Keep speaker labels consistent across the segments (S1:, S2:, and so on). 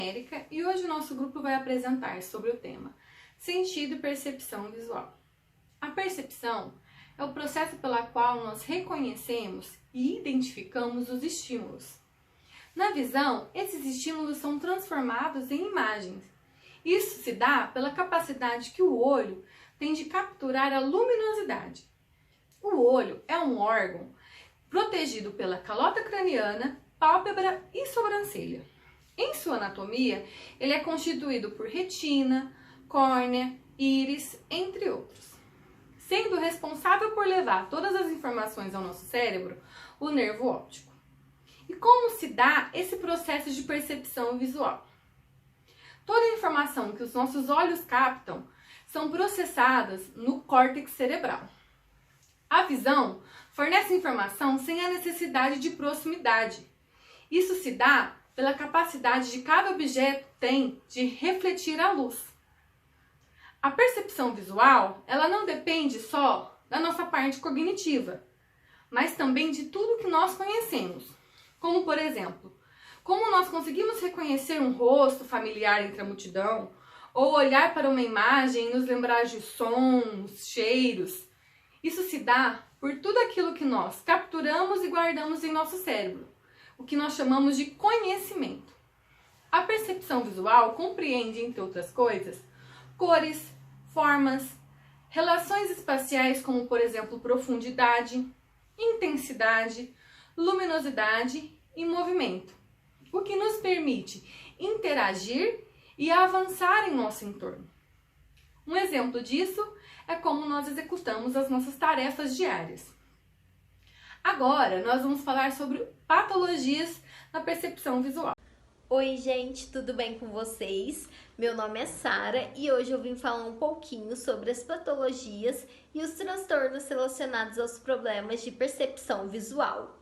S1: Érica, e hoje o nosso grupo vai apresentar sobre o tema Sentido e Percepção Visual. A percepção é o processo pela qual nós reconhecemos e identificamos os estímulos. Na visão, esses estímulos são transformados em imagens. Isso se dá pela capacidade que o olho tem de capturar a luminosidade. O olho é um órgão protegido pela calota craniana, pálpebra e sobrancelha. Em sua anatomia, ele é constituído por retina, córnea, íris, entre outros. Sendo responsável por levar todas as informações ao nosso cérebro, o nervo óptico. E como se dá esse processo de percepção visual? Toda a informação que os nossos olhos captam são processadas no córtex cerebral. A visão fornece informação sem a necessidade de proximidade. Isso se dá pela capacidade de cada objeto tem de refletir a luz. A percepção visual, ela não depende só da nossa parte cognitiva, mas também de tudo que nós conhecemos. Como, por exemplo, como nós conseguimos reconhecer um rosto familiar entre a multidão, ou olhar para uma imagem e nos lembrar de sons, cheiros. Isso se dá por tudo aquilo que nós capturamos e guardamos em nosso cérebro, o que nós chamamos de conhecimento. A percepção visual compreende, entre outras coisas, cores, formas, relações espaciais como, por exemplo, profundidade, intensidade, luminosidade e movimento, o que nos permite interagir e avançar em nosso entorno. Um exemplo disso é como nós executamos as nossas tarefas diárias. Agora, nós vamos falar sobre patologias na percepção visual.
S2: Oi, gente, tudo bem com vocês? Meu nome é Sara e hoje eu vim falar um pouquinho sobre as patologias e os transtornos relacionados aos problemas de percepção visual.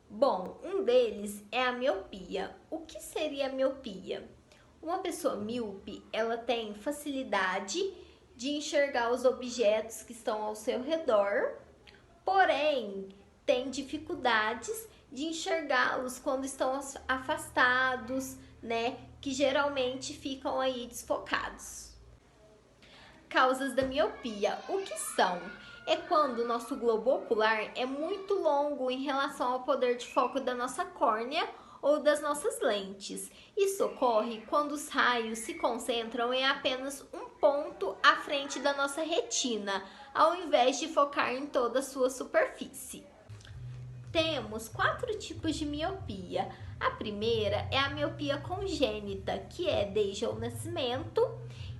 S2: Bom, um deles é a miopia. O que seria a miopia? Uma pessoa míope, ela tem facilidade de enxergar os objetos que estão ao seu redor, porém tem dificuldades de enxergá-los quando estão afastados, né? Que geralmente ficam aí desfocados. Causas da miopia. O que são? É quando o nosso globo ocular é muito longo em relação ao poder de foco da nossa córnea ou das nossas lentes. Isso ocorre quando os raios se concentram em apenas um ponto à frente da nossa retina, ao invés de focar em toda a sua superfície. Temos 4 tipos de miopia. A primeira é a miopia congênita, que é desde o nascimento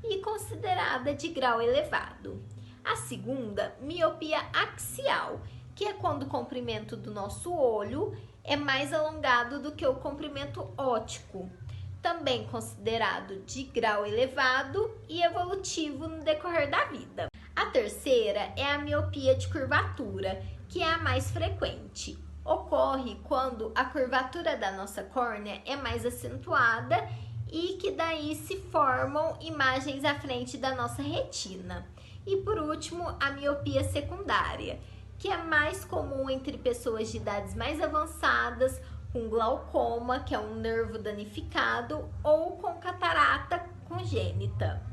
S2: e considerada de grau elevado. A segunda, miopia axial, que é quando o comprimento do nosso olho é mais alongado do que o comprimento óptico, também considerado de grau elevado e evolutivo no decorrer da vida. A terceira é a miopia de curvatura, que é a mais frequente. Ocorre quando a curvatura da nossa córnea é mais acentuada e que daí se formam imagens à frente da nossa retina. E por último, a miopia secundária, que é mais comum entre pessoas de idades mais avançadas, com glaucoma, que é um nervo danificado, ou com catarata congênita.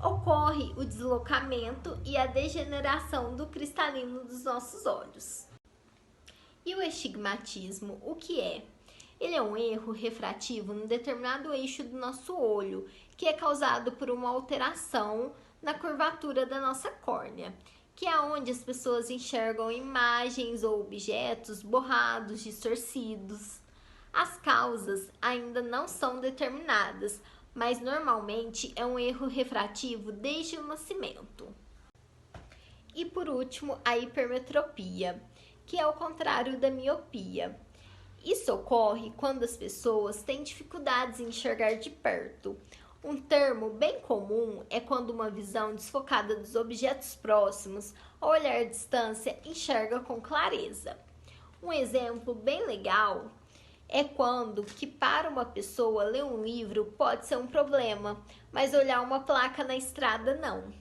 S2: Ocorre o deslocamento e a degeneração do cristalino dos nossos olhos. E o estigmatismo, o que é? Ele é um erro refrativo no determinado eixo do nosso olho, que é causado por uma alteração na curvatura da nossa córnea, que é onde as pessoas enxergam imagens ou objetos borrados, distorcidos. As causas ainda não são determinadas, mas normalmente é um erro refrativo desde o nascimento. E por último, a hipermetropia, que é o contrário da miopia. Isso ocorre quando as pessoas têm dificuldades em enxergar de perto. Um termo bem comum é quando uma visão desfocada dos objetos próximos, ao olhar à distância, enxerga com clareza. Um exemplo bem legal é quando que para uma pessoa ler um livro pode ser um problema, mas olhar uma placa na estrada não.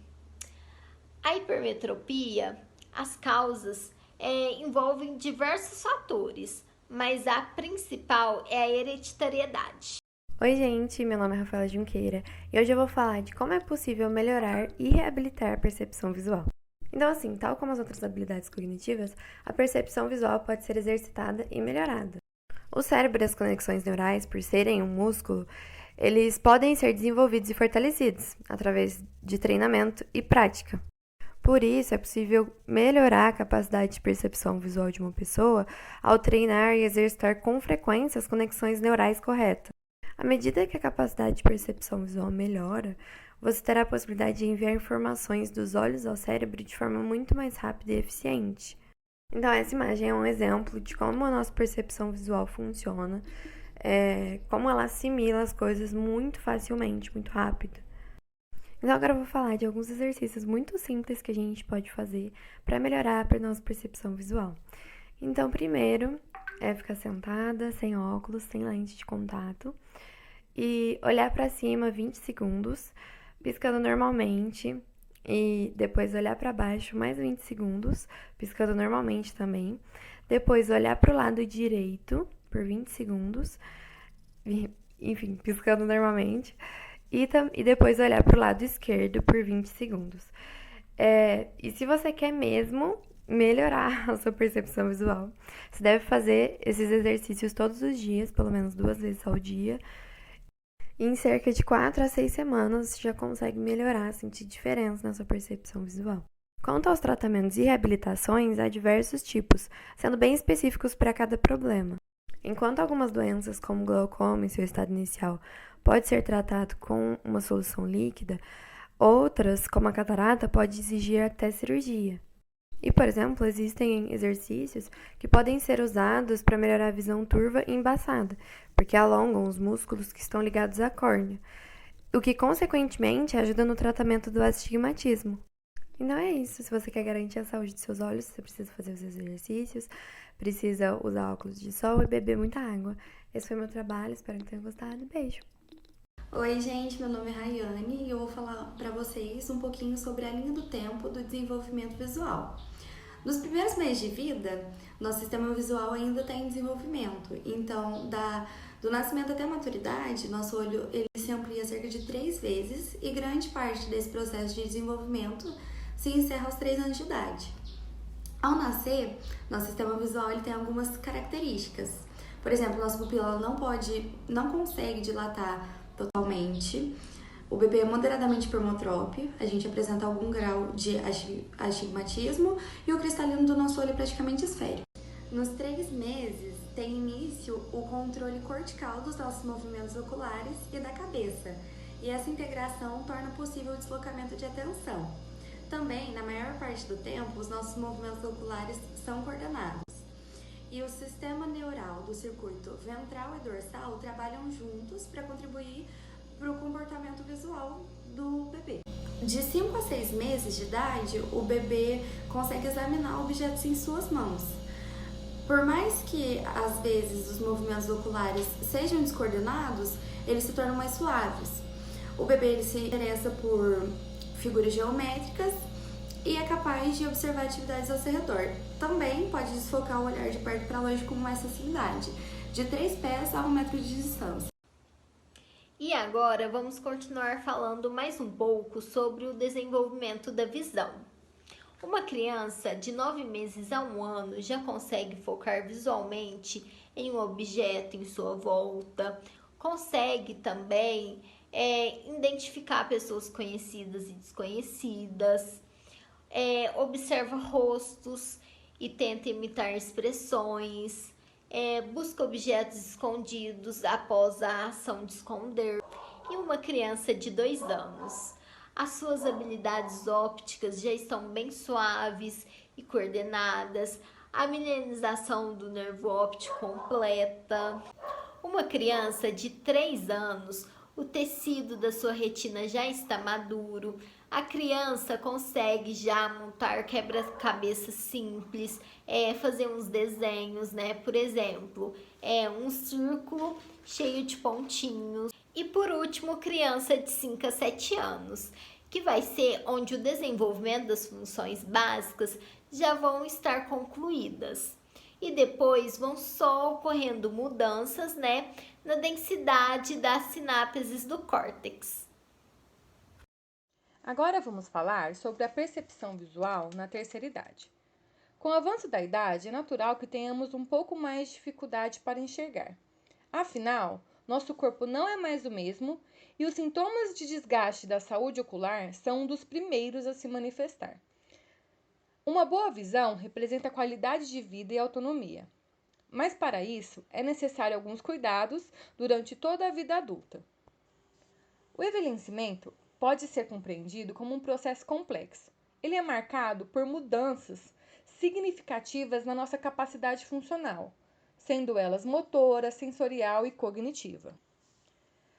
S2: A hipermetropia, as causas envolvem diversos fatores, mas a principal é a hereditariedade.
S3: Oi, gente, meu nome é Rafaela Junqueira e hoje eu vou falar de como é possível melhorar e reabilitar a percepção visual. Então, assim, tal como as outras habilidades cognitivas, a percepção visual pode ser exercitada e melhorada. O cérebro e as conexões neurais, por serem um músculo, eles podem ser desenvolvidos e fortalecidos através de treinamento e prática. Por isso, é possível melhorar a capacidade de percepção visual de uma pessoa ao treinar e exercitar com frequência as conexões neurais corretas. À medida que a capacidade de percepção visual melhora, você terá a possibilidade de enviar informações dos olhos ao cérebro de forma muito mais rápida e eficiente. Então, essa imagem é um exemplo de como a nossa percepção visual funciona, como ela assimila as coisas muito facilmente, muito rápido. Então, agora eu vou falar de alguns exercícios muito simples que a gente pode fazer para melhorar a nossa percepção visual. Então, primeiro é ficar sentada, sem óculos, sem lente de contato e olhar para cima 20 segundos, piscando normalmente, e depois olhar para baixo mais 20 segundos, piscando normalmente também. Depois olhar para o lado direito por 20 segundos, enfim, piscando normalmente. E depois olhar para o lado esquerdo por 20 segundos. E se você quer mesmo melhorar a sua percepção visual, você deve fazer esses exercícios todos os dias, pelo menos 2 vezes ao dia. E em cerca de 4 a 6 semanas, você já consegue melhorar, sentir diferença na sua percepção visual. Quanto aos tratamentos e reabilitações, há diversos tipos, sendo bem específicos para cada problema. Enquanto algumas doenças, como glaucoma em seu estado inicial, pode ser tratado com uma solução líquida, outras, como a catarata, pode exigir até cirurgia. E, por exemplo, existem exercícios que podem ser usados para melhorar a visão turva e embaçada, porque alongam os músculos que estão ligados à córnea, o que, consequentemente, ajuda no tratamento do astigmatismo. Então é isso, se você quer garantir a saúde dos seus olhos, você precisa fazer os exercícios, precisa usar óculos de sol e beber muita água. Esse foi meu trabalho, espero que tenham gostado. Beijo!
S4: Oi, gente, meu nome é Rayane e eu vou falar para vocês um pouquinho sobre a linha do tempo do desenvolvimento visual. Nos primeiros meses de vida, nosso sistema visual ainda está em desenvolvimento, então do nascimento até a maturidade, nosso olho ele se amplia cerca de 3 vezes e grande parte desse processo de desenvolvimento se encerra aos 3 anos de idade. Ao nascer, nosso sistema visual ele tem algumas características. Por exemplo, nossa pupila não consegue dilatar totalmente. O bebê é moderadamente hipermetrópe, a gente apresenta algum grau de astigmatismo e o cristalino do nosso olho é praticamente esférico. Nos 3 meses tem início o controle cortical dos nossos movimentos oculares e da cabeça, e essa integração torna possível o deslocamento de atenção. Também, na maior parte do tempo, os nossos movimentos oculares são coordenados. E o sistema neural do circuito ventral e dorsal trabalham juntos para contribuir para o comportamento visual do bebê. De 5 a 6 meses de idade, o bebê consegue examinar objetos em suas mãos. Por mais que, às vezes, os movimentos oculares sejam descoordenados, eles se tornam mais suaves. O bebê ele se interessa por figuras geométricas e é capaz de observar atividades ao seu redor. Também pode desfocar o olhar de perto para longe com mais facilidade, de 3 pés a 1 metro de distância.
S2: E agora vamos continuar falando mais um pouco sobre o desenvolvimento da visão. Uma criança de 9 meses a 1 ano já consegue focar visualmente em um objeto em sua volta, consegue também identificar pessoas conhecidas e desconhecidas, observa rostos e tenta imitar expressões, busca objetos escondidos após a ação de esconder. E uma criança de 2 anos, as suas habilidades ópticas já estão bem suaves e coordenadas, a milenização do nervo óptico completa. Uma criança de 3 anos, o tecido da sua retina já está maduro, a criança consegue já montar quebra-cabeça simples, fazer uns desenhos, né? Por exemplo, um círculo cheio de pontinhos. E por último, criança de 5 a 7 anos, que vai ser onde o desenvolvimento das funções básicas já vão estar concluídas. E depois vão só ocorrendo mudanças, né, na densidade das sinapses do córtex.
S1: Agora vamos falar sobre a percepção visual na terceira idade. Com o avanço da idade, é natural que tenhamos um pouco mais de dificuldade para enxergar. Afinal, nosso corpo não é mais o mesmo e os sintomas de desgaste da saúde ocular são um dos primeiros a se manifestar. Uma boa visão representa qualidade de vida e autonomia, mas para isso é necessário alguns cuidados durante toda a vida adulta. O envelhecimento pode ser compreendido como um processo complexo. Ele é marcado por mudanças significativas na nossa capacidade funcional, sendo elas motora, sensorial e cognitiva.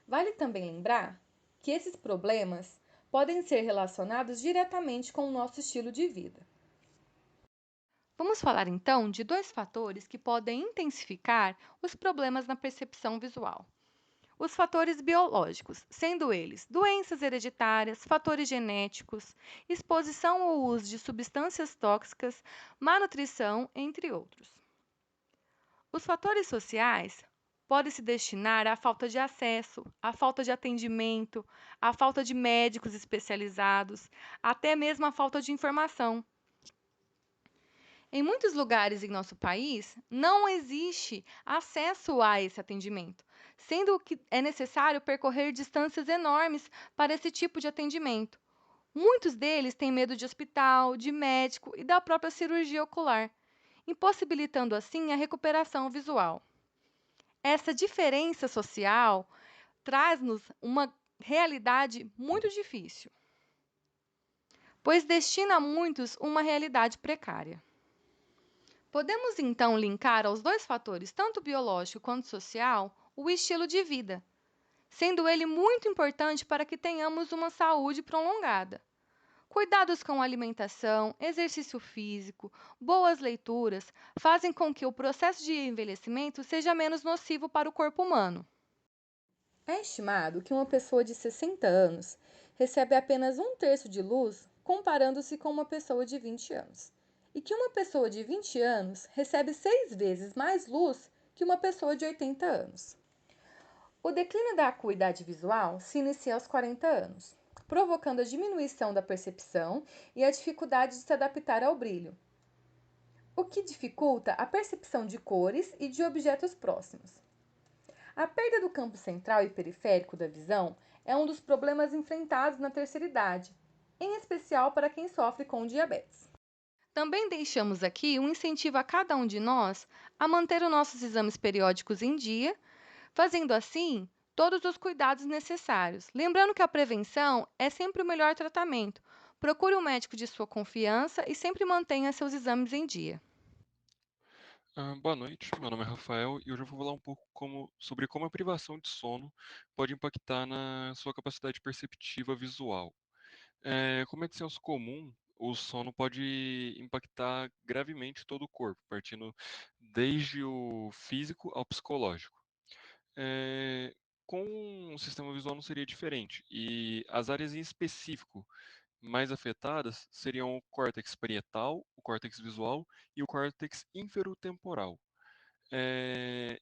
S1: Vale também lembrar que esses problemas podem ser relacionados diretamente com o nosso estilo de vida. Vamos falar então de dois fatores que podem intensificar os problemas na percepção visual. Os fatores biológicos, sendo eles doenças hereditárias, fatores genéticos, exposição ou uso de substâncias tóxicas, má nutrição, entre outros. Os fatores sociais podem se destinar à falta de acesso, à falta de atendimento, à falta de médicos especializados, até mesmo à falta de informação. Em muitos lugares em nosso país, não existe acesso a esse atendimento, sendo que é necessário percorrer distâncias enormes para esse tipo de atendimento. Muitos deles têm medo de hospital, de médico e da própria cirurgia ocular, impossibilitando assim a recuperação visual. Essa diferença social traz-nos uma realidade muito difícil, pois destina a muitos uma realidade precária. Podemos então linkar aos dois fatores, tanto biológico quanto social, o estilo de vida, sendo ele muito importante para que tenhamos uma saúde prolongada. Cuidados com alimentação, exercício físico, boas leituras fazem com que o processo de envelhecimento seja menos nocivo para o corpo humano. É estimado que uma pessoa de 60 anos recebe apenas um terço de luz comparando-se com uma pessoa de 20 anos, e que uma pessoa de 20 anos recebe 6 vezes mais luz que uma pessoa de 80 anos. O declínio da acuidade visual se inicia aos 40 anos, provocando a diminuição da percepção e a dificuldade de se adaptar ao brilho, o que dificulta a percepção de cores e de objetos próximos. A perda do campo central e periférico da visão é um dos problemas enfrentados na terceira idade, em especial para quem sofre com diabetes. Também deixamos aqui um incentivo a cada um de nós a manter os nossos exames periódicos em dia, fazendo assim todos os cuidados necessários. Lembrando que a prevenção é sempre o melhor tratamento. Procure um médico de sua confiança e sempre mantenha seus exames em dia.
S5: Boa noite, meu nome é Rafael e hoje eu vou falar um pouco sobre como a privação de sono pode impactar na sua capacidade perceptiva visual. Como é de senso comum, o sono pode impactar gravemente todo o corpo, partindo desde o físico ao psicológico. É, com o sistema visual não seria diferente, e as áreas em específico mais afetadas seriam o córtex parietal, o córtex visual e o córtex inferotemporal.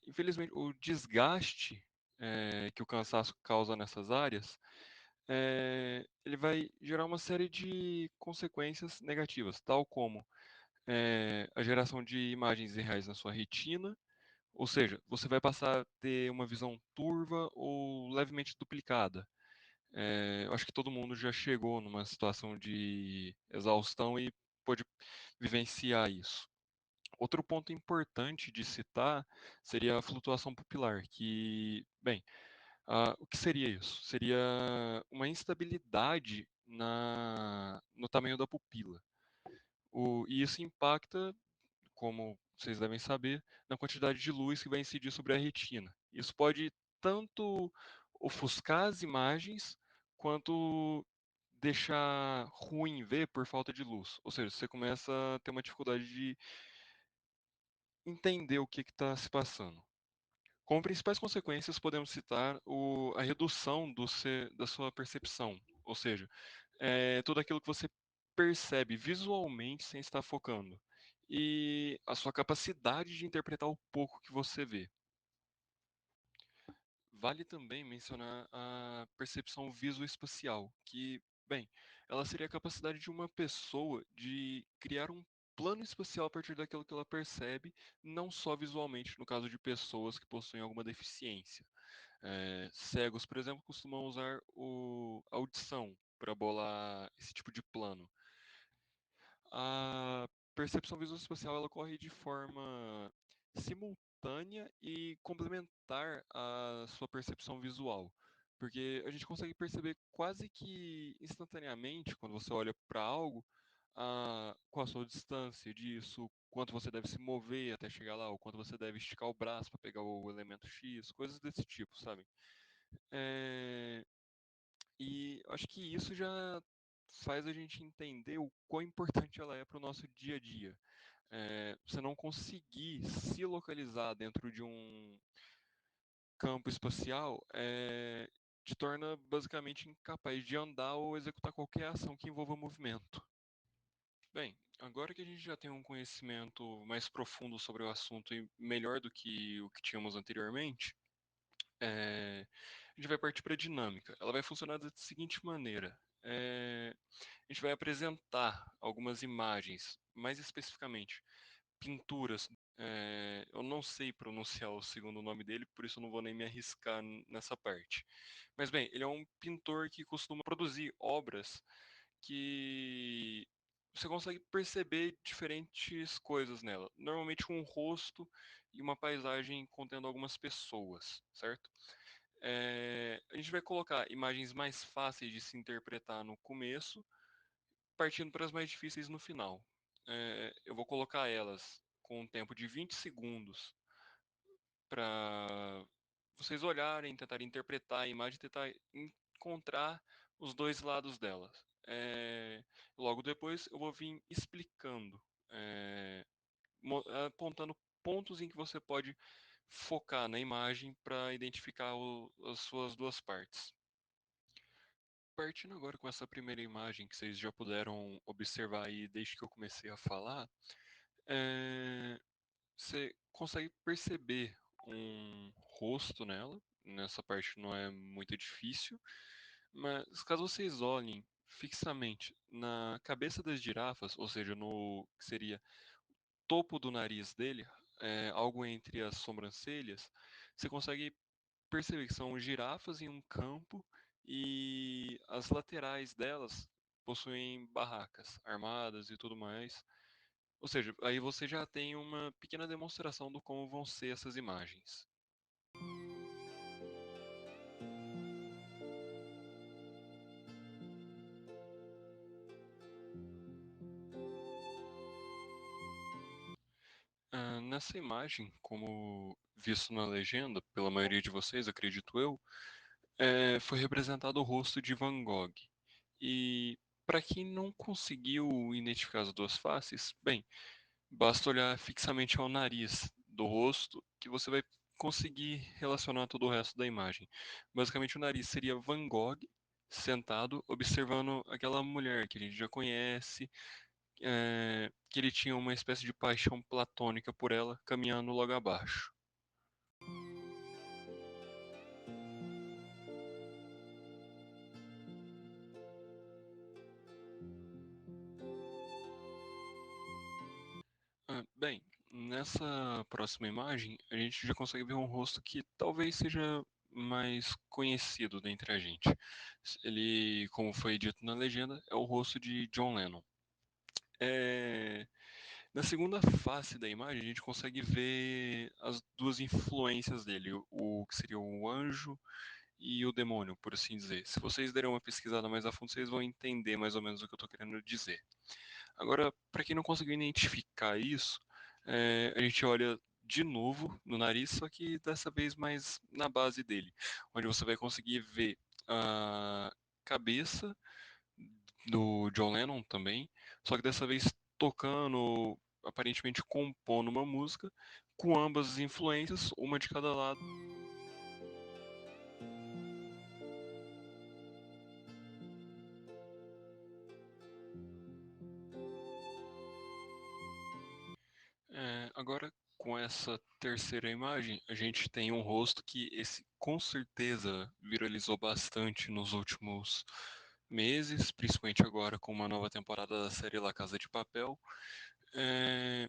S5: Infelizmente, o desgaste que o cansaço causa nessas áreas, ele vai gerar uma série de consequências negativas, tal como a geração de imagens irreais na sua retina, ou seja, você vai passar a ter uma visão turva ou levemente duplicada. Eu acho que todo mundo já chegou numa situação de exaustão e pôde vivenciar isso. Outro ponto importante de citar seria a flutuação pupilar, que, bem, o que seria isso? Seria uma instabilidade no tamanho da pupila. E isso impacta, como vocês devem saber, na quantidade de luz que vai incidir sobre a retina. Isso pode tanto ofuscar as imagens, quanto deixar ruim ver por falta de luz. Ou seja, você começa a ter uma dificuldade de entender o que está se passando. Como principais consequências, podemos citar a redução da sua percepção, ou seja, tudo aquilo que você percebe visualmente sem estar focando, e a sua capacidade de interpretar o pouco que você vê. Vale também mencionar a percepção visoespacial, que, bem, ela seria a capacidade de uma pessoa de criar um plano espacial a partir daquilo que ela percebe, não só visualmente, no caso de pessoas que possuem alguma deficiência. Cegos, por exemplo, costumam usar a audição para bolar esse tipo de plano. A percepção visoespacial ela ocorre de forma simultânea e complementar à sua percepção visual, porque a gente consegue perceber quase que instantaneamente quando você olha para algo, qual a sua distância disso, quanto você deve se mover até chegar lá, ou quanto você deve esticar o braço para pegar o elemento X, coisas desse tipo, sabe? É, e acho que isso já faz a gente entender o quão importante ela é para o nosso dia a dia. Você não conseguir se localizar dentro de um campo espacial te torna basicamente incapaz de andar ou executar qualquer ação que envolva movimento. Bem, agora que a gente já tem um conhecimento mais profundo sobre o assunto e melhor do que o que tínhamos anteriormente, a gente vai partir para a dinâmica. Ela vai funcionar da seguinte maneira: a gente vai apresentar algumas imagens, mais especificamente pinturas. Eu não sei pronunciar o segundo nome dele, por isso eu não vou nem me arriscar nessa parte. Mas bem, ele é um pintor que costuma produzir obras que você consegue perceber diferentes coisas nela. Normalmente um rosto e uma paisagem contendo algumas pessoas, certo? A gente vai colocar imagens mais fáceis de se interpretar no começo, partindo para as mais difíceis no final. Eu vou colocar elas com um tempo de 20 segundos para vocês olharem, tentarem interpretar a imagem, tentar encontrar os dois lados delas. Logo depois eu vou vir explicando, é, apontando pontos em que você pode focar na imagem para identificar as suas duas partes. Partindo agora com essa primeira imagem que vocês já puderam observar aí desde que eu comecei a falar, você consegue perceber um rosto nela. Nessa parte não é muito difícil, mas caso vocês olhem fixamente na cabeça das girafas, ou seja, no que seria topo do nariz dele, algo entre as sobrancelhas, você consegue perceber que são girafas em um campo e as laterais delas possuem barracas armadas e tudo mais. Ou seja, aí você já tem uma pequena demonstração do como vão ser essas imagens. Nessa imagem, como visto na legenda, pela maioria de vocês, acredito eu, foi representado o rosto de Van Gogh. E para quem não conseguiu identificar as duas faces, bem, basta olhar fixamente ao nariz do rosto que você vai conseguir relacionar todo o resto da imagem. Basicamente, o nariz seria Van Gogh sentado observando aquela mulher que a gente já conhece, que ele tinha uma espécie de paixão platônica por ela, caminhando logo abaixo. Bem, nessa próxima imagem, a gente já consegue ver um rosto que talvez seja mais conhecido dentre a gente. Ele, como foi dito na legenda, é o rosto de John Lennon. É, Na segunda face da imagem, a gente consegue ver as duas influências dele, o que seria o anjo e o demônio, por assim dizer. Se vocês derem uma pesquisada mais a fundo, vocês vão entender mais ou menos o que eu estou querendo dizer. Agora, para quem não conseguiu identificar isso, a gente olha de novo no nariz, só que dessa vez mais na base dele, onde você vai conseguir ver a cabeça do John Lennon também, só que dessa vez tocando, aparentemente compondo uma música, com ambas as influências, uma de cada lado. Agora, com essa terceira imagem, a gente tem um rosto que esse com certeza viralizou bastante nos últimos meses, principalmente agora com uma nova temporada da série La Casa de Papel. É,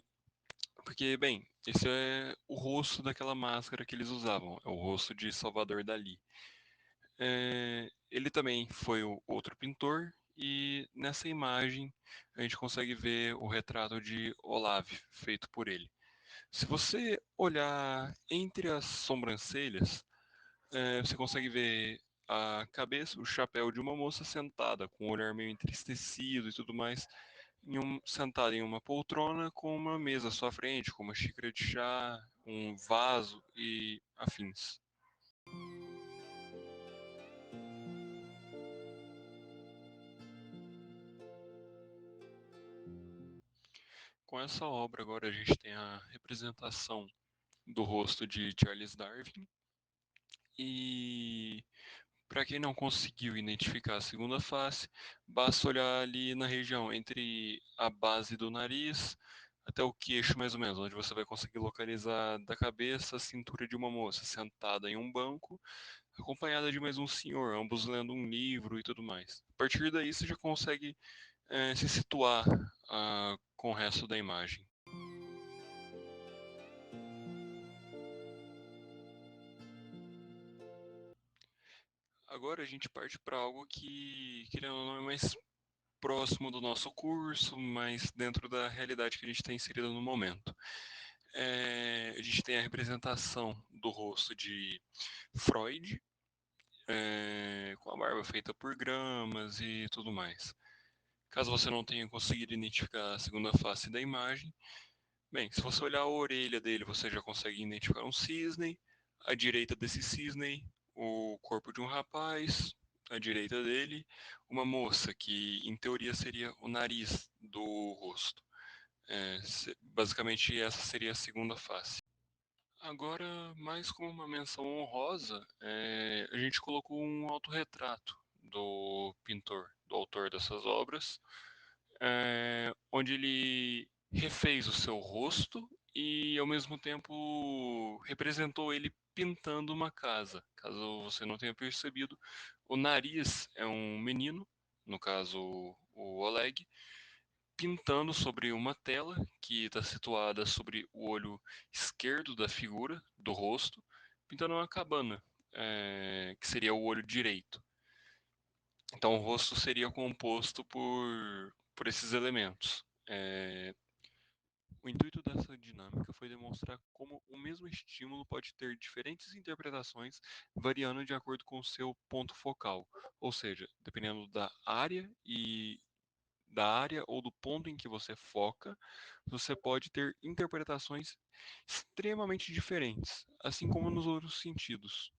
S5: porque, bem, esse é o rosto daquela máscara que eles usavam, é o rosto de Salvador Dalí. Ele também foi o outro pintor, e nessa imagem a gente consegue ver o retrato de Olave, feito por ele. Se você olhar entre as sobrancelhas, você consegue ver a cabeça, o chapéu de uma moça sentada, com o olhar meio entristecido e tudo mais, sentada em uma poltrona com uma mesa à sua frente, com uma xícara de chá, um vaso e afins. Com essa obra, agora a gente tem a representação do rosto de Charles Darwin. E para quem não conseguiu identificar a segunda face, basta olhar ali na região entre a base do nariz até o queixo, mais ou menos, onde você vai conseguir localizar da cabeça a cintura de uma moça sentada em um banco, acompanhada de mais um senhor, ambos lendo um livro e tudo mais. A partir daí você já consegue se situar com o resto da imagem. Agora a gente parte para algo que, querendo ou não, é mais próximo do nosso curso, mas dentro da realidade que a gente está inserido no momento. A gente tem a representação do rosto de Freud, com a barba feita por gramas e tudo mais. Caso você não tenha conseguido identificar a segunda face da imagem, bem, se você olhar a orelha dele, você já consegue identificar um cisne. À direita desse cisne, o corpo de um rapaz. À direita dele, uma moça, que em teoria seria o nariz do rosto. Basicamente, essa seria a segunda face. Agora, mais como uma menção honrosa, a gente colocou um autorretrato do pintor, do autor dessas obras, onde ele refez o seu rosto e, ao mesmo tempo, representou ele pintando uma casa. Caso você não tenha percebido, o nariz é um menino, no caso o Oleg, pintando sobre uma tela que está situada sobre o olho esquerdo da figura, do rosto, pintando uma cabana, que seria o olho direito. Então, o rosto seria composto por esses elementos. O intuito dessa dinâmica foi demonstrar como o mesmo estímulo pode ter diferentes interpretações, variando de acordo com o seu ponto focal, ou seja, dependendo da área ou do ponto em que você foca, você pode ter interpretações extremamente diferentes, assim como nos outros sentidos.